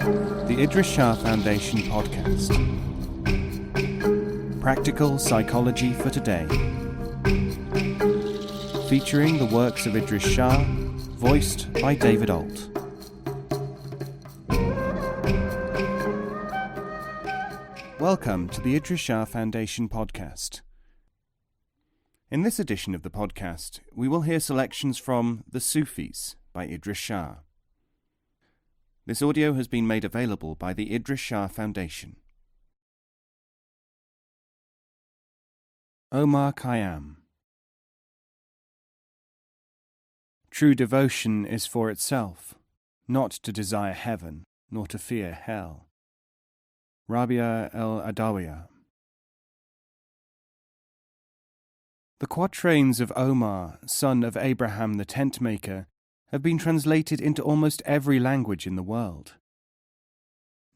The Idries Shah Foundation podcast. Practical Psychology for Today. Featuring the works of Idries Shah, voiced by David Alt. Welcome to the Idries Shah Foundation podcast. In this edition of the podcast, we will hear selections from The Sufis by Idries Shah. This audio has been made available by the Idries Shah Foundation. Omar Khayyam. True devotion is for itself, not to desire heaven, nor to fear hell. Rabia el-Adawiyah. The quatrains of Omar, son of Abraham the tent-maker, have been translated into almost every language in the world.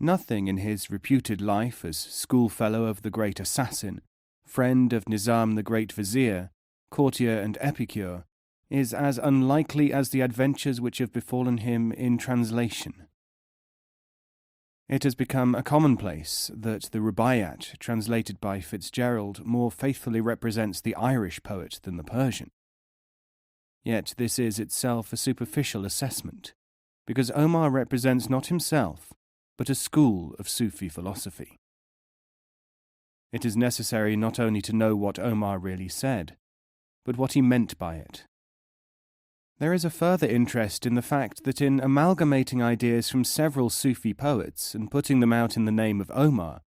Nothing in his reputed life as schoolfellow of the great assassin, friend of Nizam the great vizier, courtier and epicure, is as unlikely as the adventures which have befallen him in translation. It has become a commonplace that the Rubaiyat, translated by Fitzgerald, more faithfully represents the Irish poet than the Persian. Yet this is itself a superficial assessment, because Omar represents not himself, but a school of Sufi philosophy. It is necessary not only to know what Omar really said, but what he meant by it. There is a further interest in the fact that in amalgamating ideas from several Sufi poets and putting them out in the name of Omar,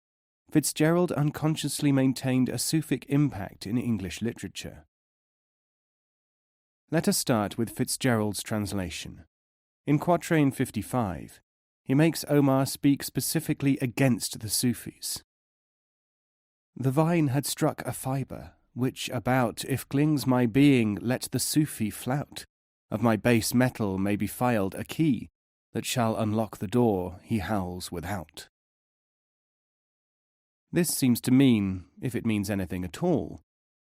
Fitzgerald unconsciously maintained a Sufic impact in English literature. Let us start with Fitzgerald's translation. In quatrain 55, he makes Omar speak specifically against the Sufis. The vine had struck a fibre, which about, if clings my being, let the Sufi flout. Of my base metal may be filed a key, that shall unlock the door he howls without. This seems to mean, if it means anything at all,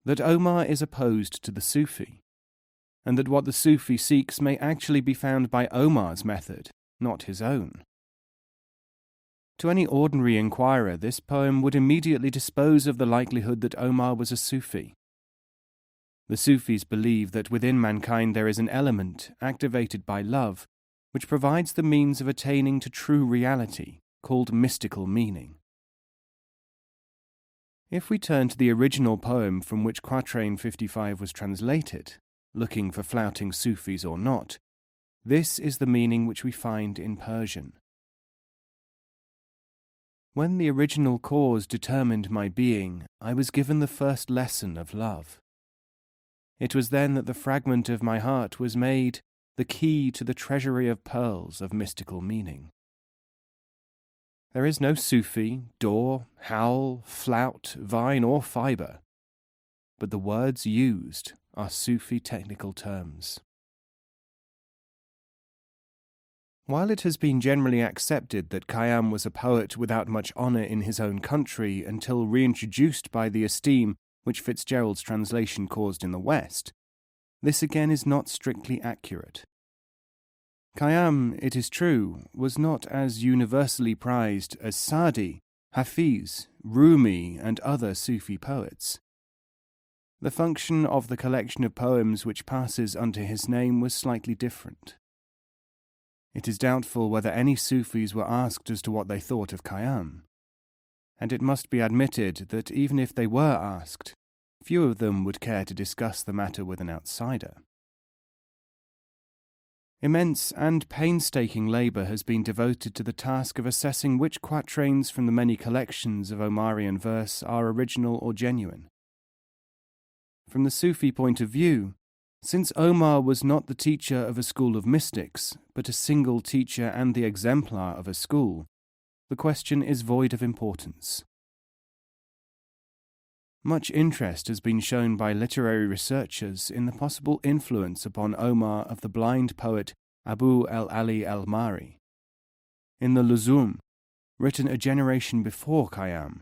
that Omar is opposed to the Sufi, and that what the Sufi seeks may actually be found by Omar's method, not his own. To any ordinary inquirer, this poem would immediately dispose of the likelihood that Omar was a Sufi. The Sufis believe that within mankind there is an element, activated by love, which provides the means of attaining to true reality, called mystical meaning. If we turn to the original poem from which quatrain 55 was translated, looking for flouting Sufis or not, this is the meaning which we find in Persian. When the original cause determined my being, I was given the first lesson of love. It was then that the fragment of my heart was made the key to the treasury of pearls of mystical meaning. There is no Sufi, door, howl, flout, vine, or fibre, but the words used are Sufi technical terms. While it has been generally accepted that Khayyam was a poet without much honour in his own country until reintroduced by the esteem which Fitzgerald's translation caused in the West, this again is not strictly accurate. Khayyam, it is true, was not as universally prized as Sa'di, Hafiz, Rumi, and other Sufi poets. The function of the collection of poems which passes under his name was slightly different. It is doubtful whether any Sufis were asked as to what they thought of Khayyam, and it must be admitted that even if they were asked, few of them would care to discuss the matter with an outsider. Immense and painstaking labour has been devoted to the task of assessing which quatrains from the many collections of Omarian verse are original or genuine. From the Sufi point of view, since Omar was not the teacher of a school of mystics, but a single teacher and the exemplar of a school, the question is void of importance. Much interest has been shown by literary researchers in the possible influence upon Omar of the blind poet Abu al-Ali al-Mari. In the Luzum, written a generation before Khayyam,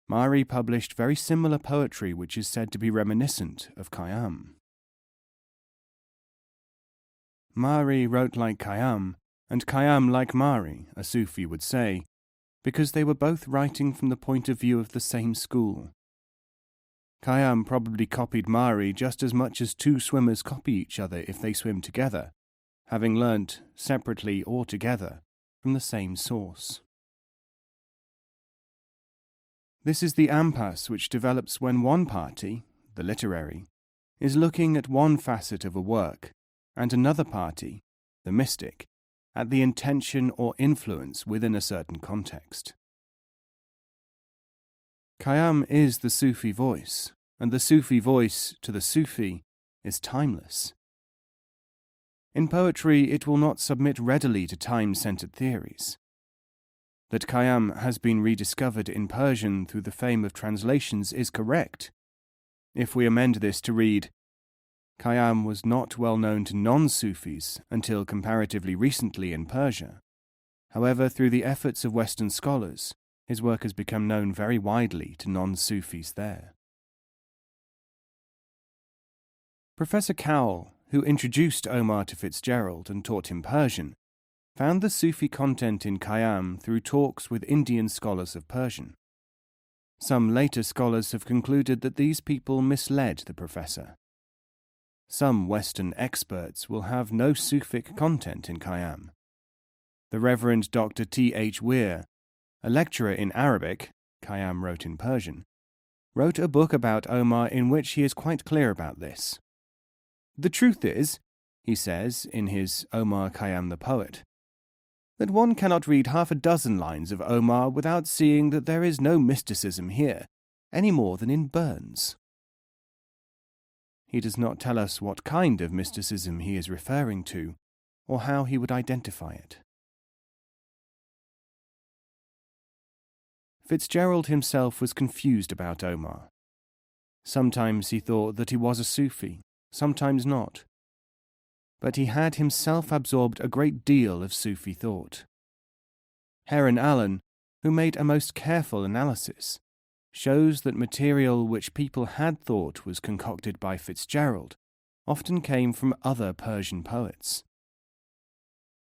Mari published very similar poetry which is said to be reminiscent of Khayyam. Mari wrote like Khayyam and Khayyam like Mari, a Sufi would say, because they were both writing from the point of view of the same school. Khayyam probably copied Mari just as much as two swimmers copy each other if they swim together, having learnt, separately or together, from the same source. This is the impasse which develops when one party, the literary, is looking at one facet of a work, and another party, the mystic, at the intention or influence within a certain context. Khayyam is the Sufi voice, and the Sufi voice to the Sufi is timeless. In poetry, it will not submit readily to time-centered theories. That Khayyam has been rediscovered in Persian through the fame of translations is correct. If we amend this to read, Khayyam was not well known to non-Sufis until comparatively recently in Persia. However, through the efforts of Western scholars, his work has become known very widely to non-Sufis there. Professor Cowell, who introduced Omar to Fitzgerald and taught him Persian, found the Sufi content in Khayyam through talks with Indian scholars of Persian. Some later scholars have concluded that these people misled the professor. Some Western experts will have no Sufic content in Khayyam. The Reverend Dr. T.H. Weir, a lecturer in Arabic, Khayyam wrote in Persian, wrote a book about Omar in which he is quite clear about this. The truth is, he says in his Omar Khayyam the Poet, that one cannot read half a dozen lines of Omar without seeing that there is no mysticism here, any more than in Burns. He does not tell us what kind of mysticism he is referring to, or how he would identify it. Fitzgerald himself was confused about Omar. Sometimes he thought that he was a Sufi, sometimes not. But he had himself absorbed a great deal of Sufi thought. Heron Allen, who made a most careful analysis, shows that material which people had thought was concocted by Fitzgerald often came from other Persian poets.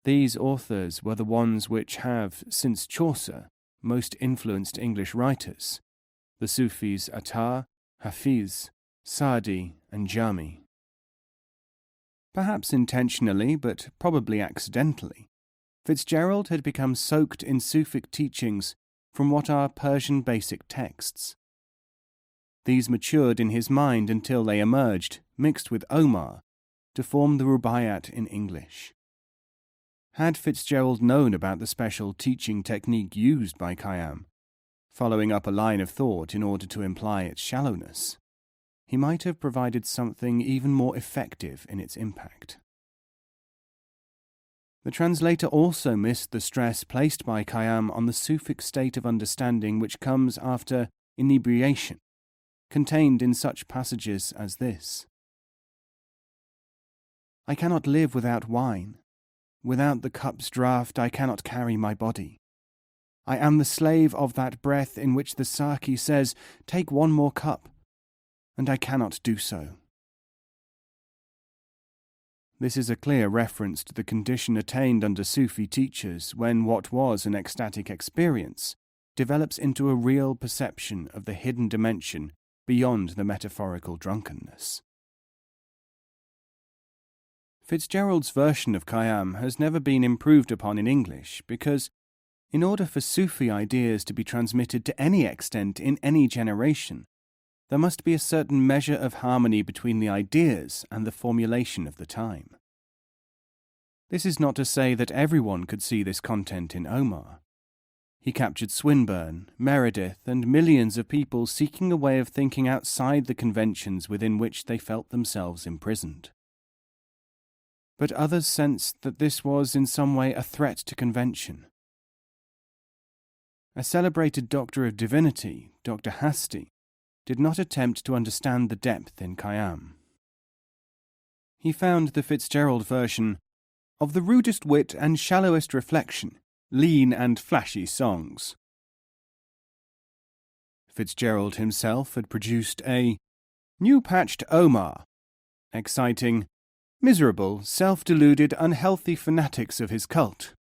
These authors were the ones which have, since Chaucer, most influenced English writers, the Sufis Attar, Hafiz, Sa'di, and Jami. Perhaps intentionally, but probably accidentally, Fitzgerald had become soaked in Sufic teachings from what are Persian basic texts. These matured in his mind until they emerged, mixed with Omar, to form the Rubaiyat in English. Had Fitzgerald known about the special teaching technique used by Khayyam, following up a line of thought in order to imply its shallowness, he might have provided something even more effective in its impact. The translator also missed the stress placed by Khayyam on the Sufic state of understanding which comes after inebriation, contained in such passages as this. I cannot live without wine. Without the cup's draught I cannot carry my body. I am the slave of that breath in which the Saki says, take one more cup, and I cannot do so. This is a clear reference to the condition attained under Sufi teachers when what was an ecstatic experience develops into a real perception of the hidden dimension beyond the metaphorical drunkenness. Fitzgerald's version of Khayyam has never been improved upon in English because, in order for Sufi ideas to be transmitted to any extent in any generation, there must be a certain measure of harmony between the ideas and the formulation of the time. This is not to say that everyone could see this content in Omar. He captured Swinburne, Meredith, and millions of people seeking a way of thinking outside the conventions within which they felt themselves imprisoned. But others sensed that this was in some way a threat to convention. A celebrated Doctor of Divinity, Dr. Hastie, did not attempt to understand the depth in Khayyam. He found the Fitzgerald version of the rudest wit and shallowest reflection, lean and flashy songs. Fitzgerald himself had produced a new-patched Omar, exciting miserable, self-deluded, unhealthy fanatics of his cult,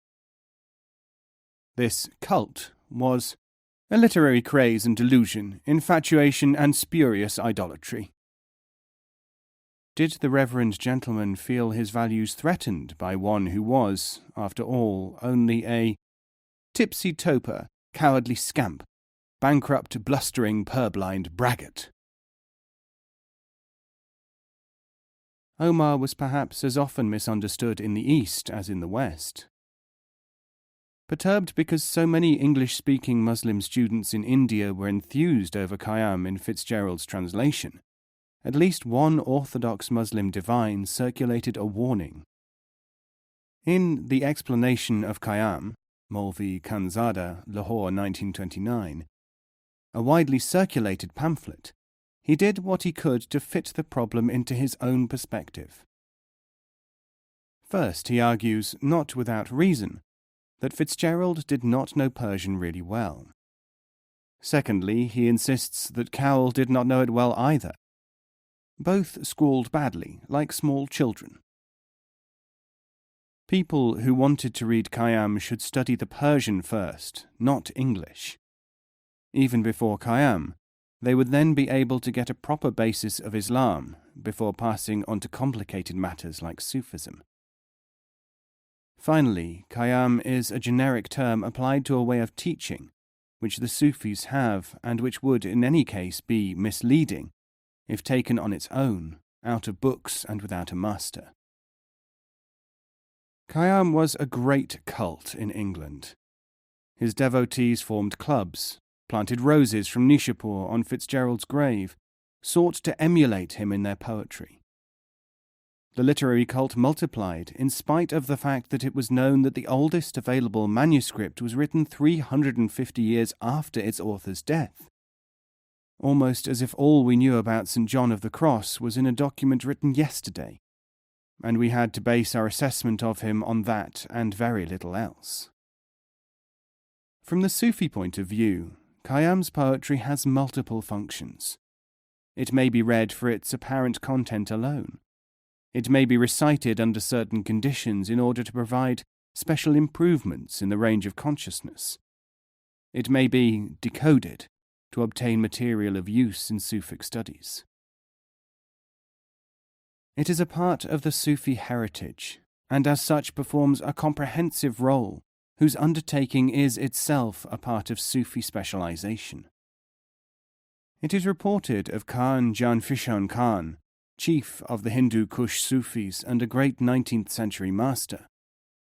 This cult was a literary craze and delusion, infatuation and spurious idolatry. Did the reverend gentleman feel his values threatened by one who was, after all, only a tipsy toper, cowardly scamp, bankrupt, blustering, purblind braggart? Omar was perhaps as often misunderstood in the East as in the West. Perturbed because so many English-speaking Muslim students in India were enthused over Khayyam in Fitzgerald's translation, at least one Orthodox Muslim divine circulated a warning. In The Explanation of Khayyam, Maulvi Khanzada, Lahore 1929, a widely circulated pamphlet, he did what he could to fit the problem into his own perspective. First, he argues, not without reason, that Fitzgerald did not know Persian really well. Secondly, he insists that Cowell did not know it well either. Both scrawled badly, like small children. People who wanted to read Khayyam should study the Persian first, not English. Even before Khayyam, they would then be able to get a proper basis of Islam before passing on to complicated matters like Sufism. Finally, Khayyam is a generic term applied to a way of teaching, which the Sufis have and which would in any case be misleading if taken on its own, out of books and without a master. Khayyam was a great cult in England. His devotees formed clubs, planted roses from Nishapur on Fitzgerald's grave, sought to emulate him in their poetry. The literary cult multiplied in spite of the fact that it was known that the oldest available manuscript was written 350 years after its author's death, almost as if all we knew about St. John of the Cross was in a document written yesterday, and we had to base our assessment of him on that and very little else. From the Sufi point of view, Khayyam's poetry has multiple functions. It may be read for its apparent content alone. It may be recited under certain conditions in order to provide special improvements in the range of consciousness. It may be decoded to obtain material of use in Sufic studies. It is a part of the Sufi heritage, and as such performs a comprehensive role whose undertaking is itself a part of Sufi specialization. It is reported of Khan Janfishan Khan, chief of the Hindu Kush Sufis and a great 19th century master,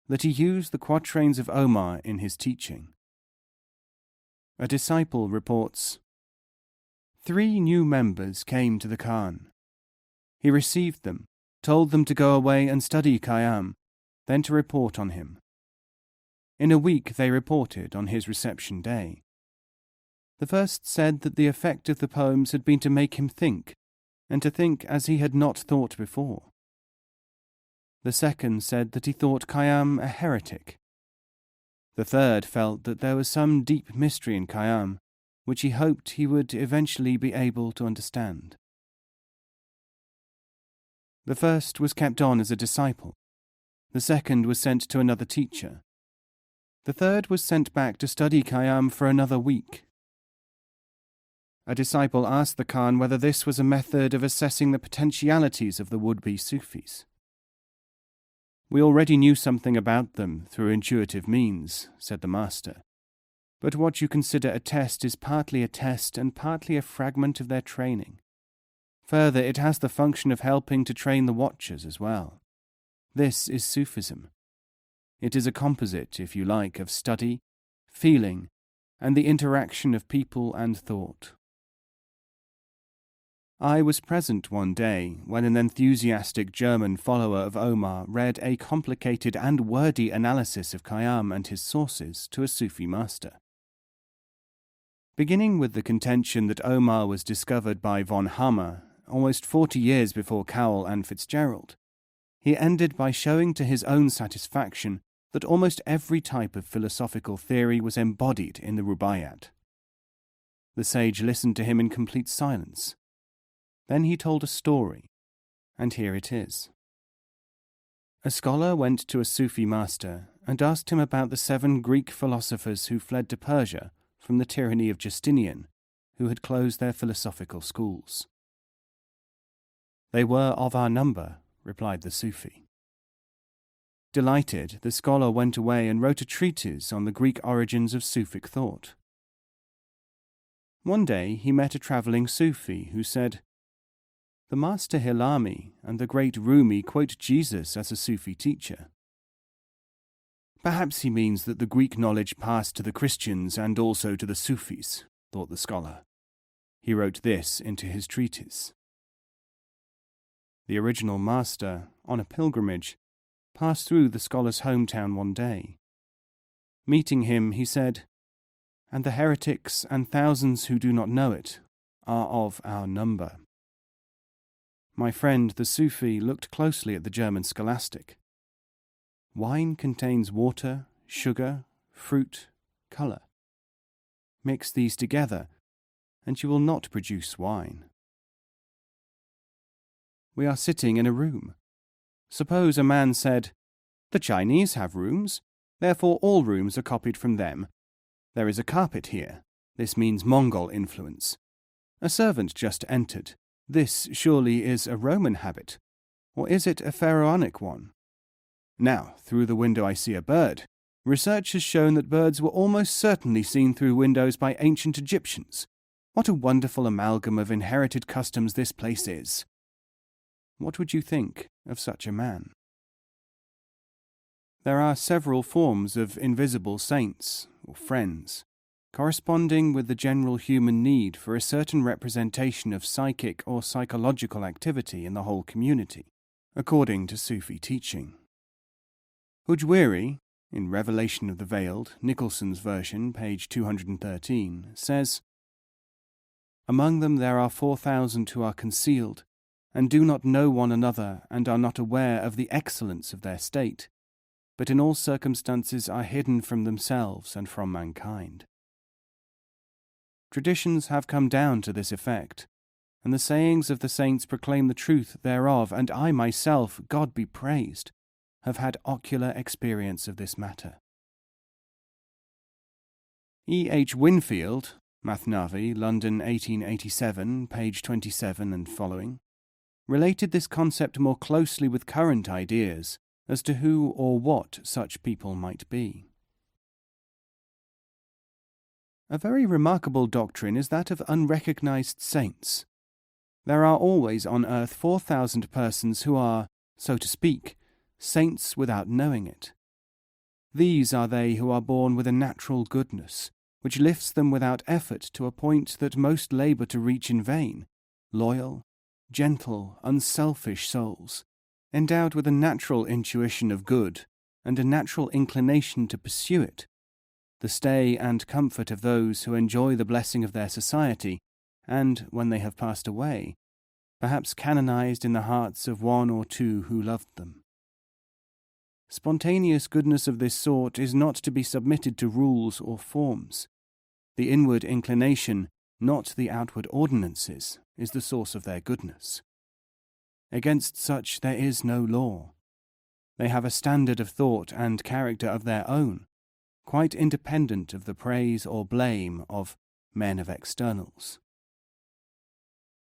that he used the quatrains of Omar in his teaching. A disciple reports, 3 new members came to the Khan. He received them, told them to go away and study Khayyam, then to report on him. In a week they reported on his reception day. The first said that the effect of the poems had been to make him think, and to think as he had not thought before. The second said that he thought Khayyam a heretic. The third felt that there was some deep mystery in Khayyam, which he hoped he would eventually be able to understand. The first was kept on as a disciple. The second was sent to another teacher. The third was sent back to study Khayyam for another week. A disciple asked the Khan whether this was a method of assessing the potentialities of the would-be Sufis. We already knew something about them through intuitive means, said the master. But what you consider a test is partly a test and partly a fragment of their training. Further, it has the function of helping to train the watchers as well. This is Sufism. It is a composite, if you like, of study, feeling, and the interaction of people and thought. I was present one day when an enthusiastic German follower of Omar read a complicated and wordy analysis of Khayyam and his sources to a Sufi master. Beginning with the contention that Omar was discovered by von Hammer almost 40 years before Cowell and Fitzgerald, he ended by showing to his own satisfaction that almost every type of philosophical theory was embodied in the Rubaiyat. The sage listened to him in complete silence. Then he told a story, and here it is. A scholar went to a Sufi master and asked him about the 7 Greek philosophers who fled to Persia from the tyranny of Justinian, who had closed their philosophical schools. "They were of our number," replied the Sufi. Delighted, the scholar went away and wrote a treatise on the Greek origins of Sufic thought. One day he met a travelling Sufi who said, "The master Hilami and the great Rumi quote Jesus as a Sufi teacher." "Perhaps he means that the Greek knowledge passed to the Christians and also to the Sufis," thought the scholar. He wrote this into his treatise. The original master, on a pilgrimage, passed through the scholar's hometown one day. Meeting him, he said, "And the heretics and thousands who do not know it are of our number." My friend the Sufi looked closely at the German scholastic. "Wine contains water, sugar, fruit, colour. Mix these together, and you will not produce wine." We are sitting in a room. Suppose a man said, "The Chinese have rooms, therefore all rooms are copied from them. There is a carpet here. This means Mongol influence. A servant just entered. This surely is a Roman habit. Or is it a pharaonic one? Now, through the window I see a bird. Research has shown that birds were almost certainly seen through windows by ancient Egyptians. What a wonderful amalgam of inherited customs this place is." What would you think of such a man? There are several forms of invisible saints, or friends, corresponding with the general human need for a certain representation of psychic or psychological activity in the whole community, according to Sufi teaching. Ujwiri, in Revelation of the Veiled, Nicholson's version, page 213, says, "Among them there are 4,000 who are concealed, and do not know one another and are not aware of the excellence of their state, but in all circumstances are hidden from themselves and from mankind." Traditions have come down to this effect, and the sayings of the saints proclaim the truth thereof, and I myself, God be praised, have had ocular experience of this matter. E. H. Winfield, Mathnavi, London 1887, page 27 and following, related this concept more closely with current ideas as to who or what such people might be. A very remarkable doctrine is that of unrecognized saints. There are always on earth 4,000 persons who are, so to speak, saints without knowing it. These are they who are born with a natural goodness, which lifts them without effort to a point that most labour to reach in vain, loyal, gentle, unselfish souls, endowed with a natural intuition of good and a natural inclination to pursue it, the stay and comfort of those who enjoy the blessing of their society, and, when they have passed away, perhaps canonized in the hearts of one or two who loved them. Spontaneous goodness of this sort is not to be submitted to rules or forms. The inward inclination, not the outward ordinances, is the source of their goodness. Against such there is no law. They have a standard of thought and character of their own, quite independent of the praise or blame of men of externals.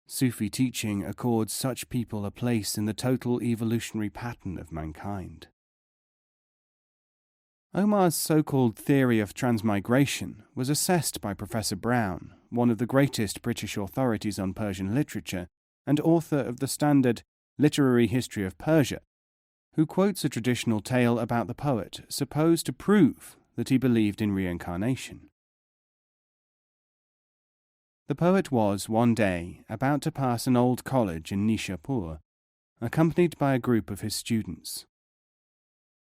Sufi teaching accords such people a place in the total evolutionary pattern of mankind. Omar's so-called theory of transmigration was assessed by Professor Brown, one of the greatest British authorities on Persian literature and author of the standard Literary History of Persia, who quotes a traditional tale about the poet supposed to prove that he believed in reincarnation. The poet was, one day, about to pass an old college in Nishapur, accompanied by a group of his students.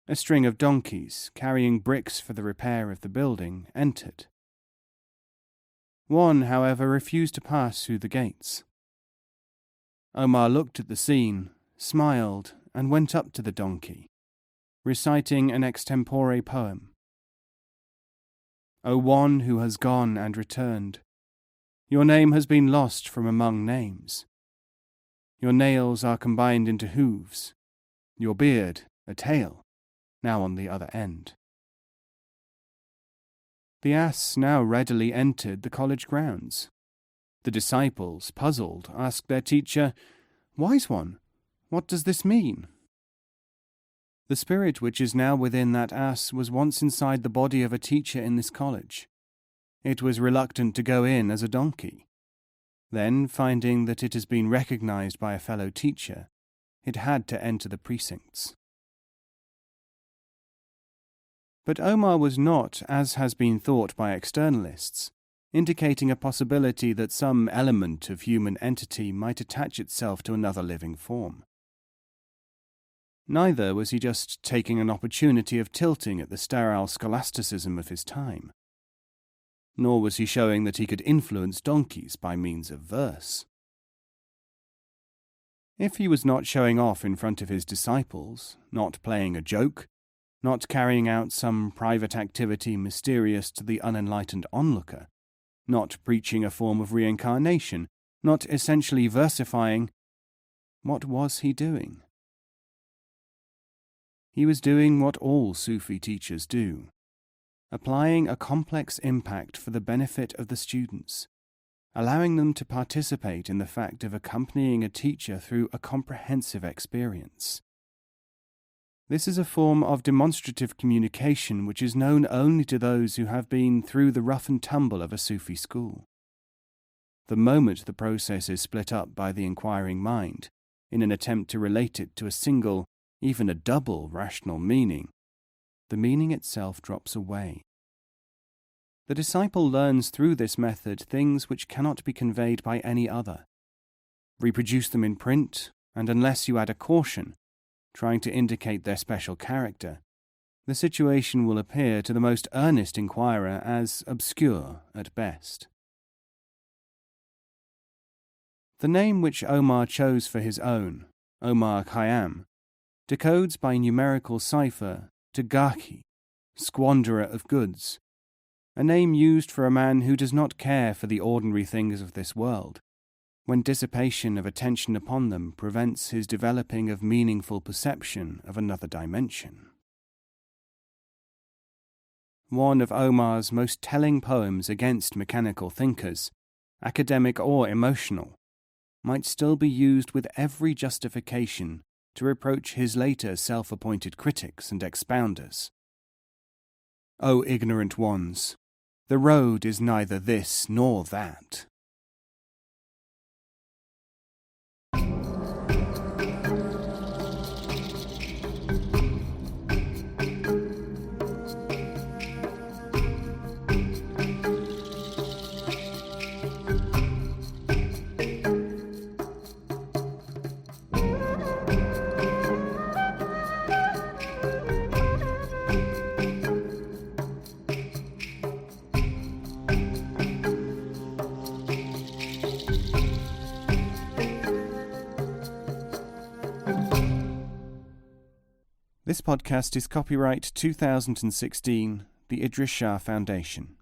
A string of donkeys, carrying bricks for the repair of the building, entered. One, however, refused to pass through the gates. Omar looked at the scene, smiled, and went up to the donkey, reciting an extempore poem. O one who has gone and returned, your name has been lost from among names. Your nails are combined into hooves, your beard a tail, now on the other end. The ass now readily entered the college grounds. The disciples, puzzled, asked their teacher, "Wise one, what does this mean?" The spirit which is now within that ass was once inside the body of a teacher in this college. It was reluctant to go in as a donkey. Then, finding that it has been recognized by a fellow teacher, it had to enter the precincts. But Omar was not, as has been thought by externalists, indicating a possibility that some element of human entity might attach itself to another living form. Neither was he just taking an opportunity of tilting at the sterile scholasticism of his time. Nor was he showing that he could influence donkeys by means of verse. If he was not showing off in front of his disciples, not playing a joke, not carrying out some private activity mysterious to the unenlightened onlooker, not preaching a form of reincarnation, not essentially versifying, what was he doing? He was doing what all Sufi teachers do, applying a complex impact for the benefit of the students, allowing them to participate in the fact of accompanying a teacher through a comprehensive experience. This is a form of demonstrative communication which is known only to those who have been through the rough and tumble of a Sufi school. The moment the process is split up by the inquiring mind, in an attempt to relate it to a single, even a double rational meaning, the meaning itself drops away. The disciple learns through this method things which cannot be conveyed by any other. Reproduce them in print, and unless you add a caution, trying to indicate their special character, the situation will appear to the most earnest inquirer as obscure at best. The name which Omar chose for his own, Omar Khayyam, decodes by numerical cipher to Ghahi, squanderer of goods, a name used for a man who does not care for the ordinary things of this world, when dissipation of attention upon them prevents his developing of meaningful perception of another dimension. One of Omar's most telling poems against mechanical thinkers, academic or emotional, might still be used with every justification to reproach his later self-appointed critics and expounders. O ignorant ones, the road is neither this nor that. This podcast is copyright 2016, the Idries Shah Foundation.